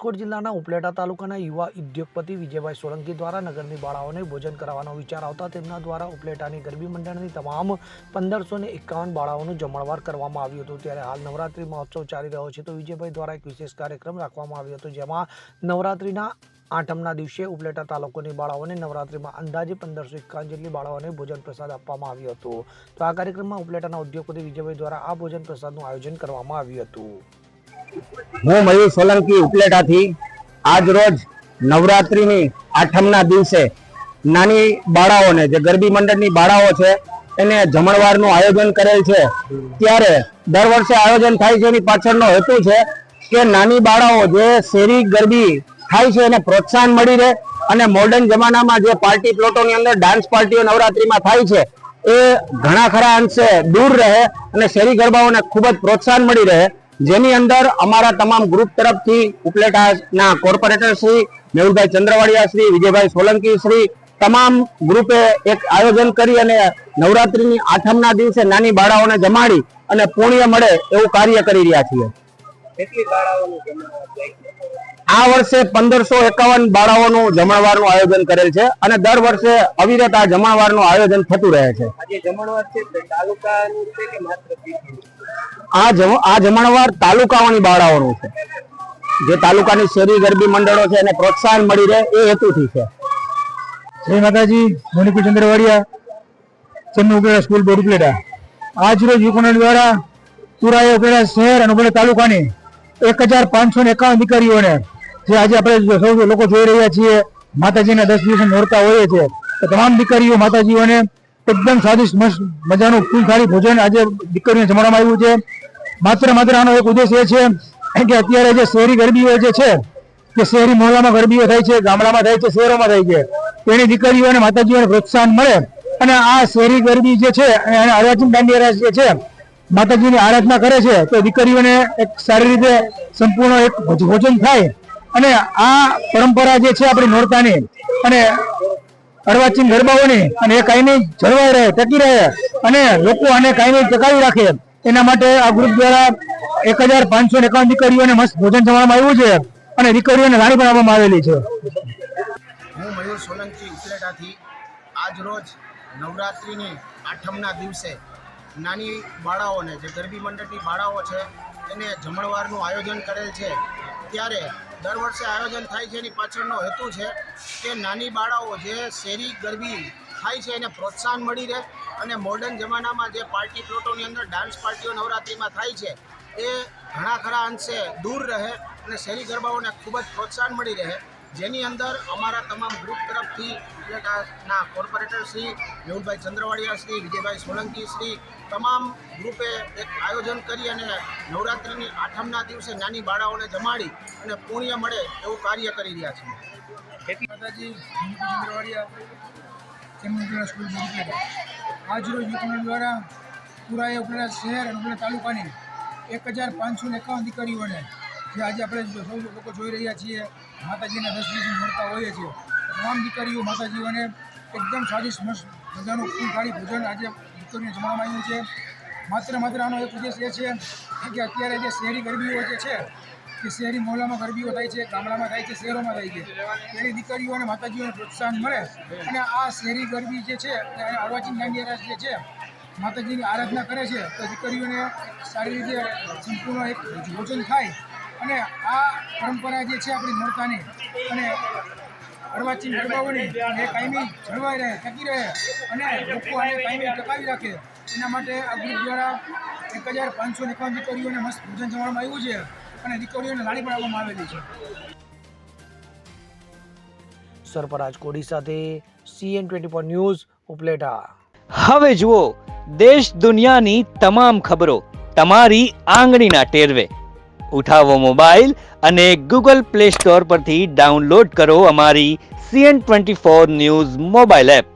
રાજકોટ જિલ્લાના ઉપલેટા તાલુકાના યુવા ઉદ્યોગપતિ વિજયભાઈ સોલંકી દ્વારા નગરની બાળાઓને ભોજન કરાવવાનો વિચાર આવતા તેમના દ્વારા ઉપલેટાની ગરબી મંડળની તમામ 1551 બાળાઓનું જમણવાર કરવામાં આવ્યું હતું। ત્યારે હાલ નવરાત્રિ મહોત્સવ ચાલી રહ્યો છે તો વિજયભાઈ દ્વારા એક વિશેષ કાર્યક્રમ રાખવામાં આવ્યો હતો, જેમાં નવરાત્રિના આઠમના દિવસે ઉપલેટા તાલુકાની બાળાઓને નવરાત્રિમાં અંદાજે 1551 જેટલી બાળાઓને ભોજન પ્રસાદ આપવામાં આવ્યો હતો। તો આ કાર્યક્રમમાં ઉપલેટાના ઉદ્યોગપતિ વિજયભાઈ દ્વારા આ ભોજન પ્રસાદનું આયોજન કરવામાં આવ્યું હતું। હું મયુર સોલંકી ઉપલેટાથી આજ રોજ નવરાત્રિની આઠમના દિવસે નાની બાળાઓને જે ગરબી મંડળની બાળાઓ છે એને જમણવારનું આયોજન કરેલ છે। ત્યારે દર વર્ષે આયોજન થાય છે, એની પાછળનો હેતુ છે કે નાની બાળાઓ જે શેરી ગરબી થાય છે એને પ્રોત્સાહન મળી રહે અને મોડર્ન જમાનામાં જે પાર્ટી પ્લોટોની અંદર ડાન્સ પાર્ટીઓ નવરાત્રિમાં થાય છે એ ઘણા ખરા અંશે દૂર રહે અને શેરી ગરબાઓને ખૂબ જ પ્રોત્સાહન મળી રહે, જેની અંદર અમારા તમામ ગ્રુપ તરફથી ઉપલેટાના કોર્પોરેટર શ્રી મેહુલભાઈ ચંદ્રવાડિયા શ્રી, વિજયભાઈ સોલંકી શ્રી તમામ ગ્રુપે એક આયોજન કરી અને નવરાત્રિની આઠમના દિવસે નાની બાળાઓને જમાડી અને પુણ્ય મળે એવું કાર્ય કરી રહ્યા છીએ। આ વર્ષે 1551 બાળાઓનું જમણવારનું આયોજન કરેલ છે અને દર વર્ષે અવિરત આ જમણવારનું આયોજન થતું રહે છે। આ જમણવાર તાલુકાઓની બાળાઓનું છે, જે તાલુકાની શેરી ગરબી મંડળો છે એને પ્રોત્સાહન મળી રહે એ હેતુથી છે। જય માતાજી, મોનિકુ ચંદ્રવાડિયા, ચેન્નઈ ઉપલેટા સ્કૂલ બોર્ડ ઉપલેટા। આજ રોજ યુકોનલ દ્વારા પુરાય ઉપલેટા શહેર અને ઉપલેટા તાલુકાની 1551 દીકરીઓને જે આજે આપણે સૌ લોકો જોઈ રહ્યા છીએ, માતાજીના 10 દિવસ નોરતા હોય છે, તો તમામ દીકરીઓ માતાજીઓને એકદમ સ્વાદિષ્ટ મસ્ત મજાનું ફૂલ થાળી ભોજન આજે દીકરીઓને જમાડવામાં આવ્યું છે। માત્ર આનો એક ઉદ્દેશ એ છે કે અત્યારે જે શહેરી ગરબીઓ જે છે, કે શહેરી મોહલ્લામાં ગરબીઓ થાય છે, ગામડામાં થાય છે, શહેરોમાં થાય છે, તેની દીકરીઓને માતાજીઓને પ્રોત્સાહન મળે અને આ શહેરી ગરબી જે છે અને અર્વાચીન દાંડિયા રાસ જે છે માતાજીની આરાધના કરે છે તો દીકરીઓને એક સારી રીતે સંપૂર્ણ એક ભોજન થાય અને આ પરંપરા જે છે આપણી નોરતાની અને અર્વાચીન ગરબાઓની અને એ કાયમી જળવાઈ રહે, ટકી રહે અને લોકો આને કાયમી ટકાવી રાખે, એના માટે આ ગ્રુપ દ્વારા 1551 દીકરીઓને મસ્ત ભોજન જમાડવામાં આવ્યું છે અને દીકરીઓને લાણી પણ આપવામાં આવેલી છે। હું મયુર સોલંકી ઉપલેટાથી આજ રોજ નવરાત્રિની આઠમના દિવસે નાની બાળાઓને જે ગરબી મંડળની બાળાઓ છે એને જમણવારનું આયોજન કરેલ છે। ત્યારે દર વર્ષે આયોજન થાય છે, એની પાછળનો હેતુ છે કે નાની બાળાઓ જે શેરી ગરબી થાય છે એને પ્રોત્સાહન મળી રહે અને મોડર્ન જમાનામાં જે પાર્ટી પ્લોટોની અંદર ડાન્સ પાર્ટીઓ નવરાત્રિમાં થાય છે એ ઘણા ખરા અંશે દૂર રહે અને શેરી ગરબાઓને ખૂબ જ પ્રોત્સાહન મળી રહે, જેની અંદર અમારા તમામ ગ્રુપ તરફથી ઉપલેટાના કોર્પોરેટર શ્રી મેહુલભાઈ ચંદ્રવાડિયા શ્રી, વિજયભાઈ સોલંકી શ્રી તમામ ગ્રુપે એક આયોજન કરી અને નવરાત્રિની આઠમના દિવસે નાની બાળાઓને જમાડી અને પુણ્ય મળે એવું કાર્ય કરી રહ્યા છીએ। માતાજી, મોનિકુ ચંદ્રવાડિયા, ચેન્નઈ ઉપલેટા સ્કૂલ બોર્ડ ઉપલેટા। આજ રોજ યુકોનલ દ્વારા પુરાય ઉપલેટા શહેર અને ઉપલેટા તાલુકાની 1551 દીકરીઓને જે આજે આપણે સૌ લોકો જોઈ રહ્યા છીએ, માતાજીના 10 દિવસ નોરતા હોય છે, તમામ દીકરીઓ માતાજીઓને એકદમ સ્વાદિષ્ટ મસ્ત મજાનું ફૂલ થાળી ભોજન આજે દીકરીઓને જમાડવામાં આવ્યું છે। માત્ર આનો એક ઉદ્દેશ એ છે કે અત્યારે જે શહેરી ગરબીઓ જે છે કે શહેરી મોહલ્લામાં ગરબીઓ થાય છે, ગામડામાં થાય છે, શહેરોમાં થાય છે, તેની દીકરીઓને માતાજીઓને પ્રોત્સાહન મળે અને આ શહેરી ગરબી જે છે અર્વાચીન દાંડિયા રાસ જે છે માતાજીની આરાધના કરે છે તો દીકરીઓને સારી રીતે સંપૂર્ણ એક ભોજન થાય અને આ પરંપરા જે છે આપણી નોરતાની અને અર્વાચીન ગરબાઓની એ કાયમી જળવાઈ રહે, ટકી રહે અને લોકો આને કાયમી ટકાવી રાખે, એના માટે આ ગ્રુપ દ્વારા 1551 દીકરીઓને મસ્ત ભોજન જમાડવામાં આવ્યું છે અને દીકરીઓને લાણી પણ આપવામાં આવેલી છે। સરફરાજ કોડી સાથે CN24 ન્યૂઝ ઉપલેટા। હવે જુઓ દેશ દુનિયાની તમામ ખબરો તમારી આંગળીના ટેરવે। ઉઠાવો મોબાઈલ અને Google Play Store પરથી ડાઉનલોડ કરો અમારી CN24 ન્યૂઝ મોબાઈલ એપ।